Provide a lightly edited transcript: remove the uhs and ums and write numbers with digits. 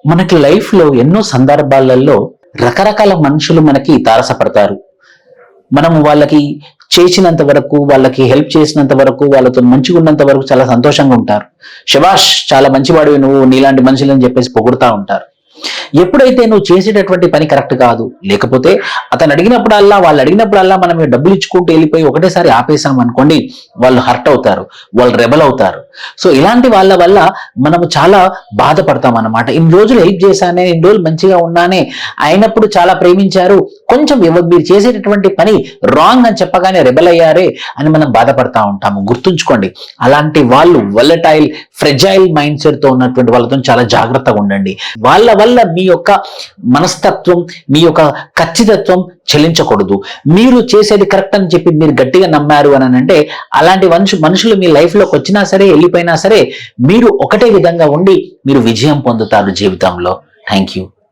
మనకి లైఫ్లో ఎన్నో సందర్భాలలో రకరకాల మనుషులు మనకి తారసపడతారు. మనము వాళ్ళకి చేసినంత వరకు, వాళ్ళకి హెల్ప్ చేసినంత వరకు, వాళ్ళతో మంచిగా ఉన్నంత వరకు చాలా సంతోషంగా ఉంటారు. శభాష్, చాలా మంచివాడివి నువ్వు, నీలాంటి మనుషులని చెప్పేసి పొగుడుతూ ఉంటారు. ఎప్పుడైతే నువ్వు చేసేటటువంటి పని కరెక్ట్ కాదు, లేకపోతే అతను అడిగినప్పుడల్లా, వాళ్ళు అడిగినప్పుడల్లా మనం డబ్బులు ఇచ్చుకుంటూ వెళ్ళిపోయి ఒకటేసారి ఆపేసాం అనుకోండి, వాళ్ళు హర్ట్ అవుతారు, వాళ్ళు రెబల్ అవుతారు. సో ఇలాంటి వాళ్ళ వల్ల మనము చాలా బాధపడతాం అన్నమాట. ఇన్ని రోజులు హెల్ప్ చేశానే, ఇన్ని రోజులు మంచిగా ఉన్నానే, అయినప్పుడు చాలా ప్రేమించారు, కొంచెం మీరు చేసేటటువంటి పని రాంగ్ అని చెప్పగానే రెబల్ అయ్యారే అని మనం బాధపడతా ఉంటాము. గుర్తుంచుకోండి, అలాంటి వాళ్ళు వలటైల్, ఫ్రెజైల్ మైండ్ సెట్ తో ఉన్నటువంటి వాళ్ళతో చాలా జాగ్రత్తగా ఉండండి. వాళ్ళ వల్ల మీ యొక్క మనస్తత్వం, మీ యొక్క ఖచ్చితత్వం చెల్లించకూడదు. మీరు చేసేది కరెక్ట్ అని చెప్పి మీరు గట్టిగా నమ్మారు అని అంటే, అలాంటి మనుషులు మీ లైఫ్ లోకి వచ్చినా సరే, వెళ్ళిపోయినా సరే, మీరు ఒకటే విధంగా ఉండి మీరు విజయం పొందుతారు జీవితంలో. Thank you.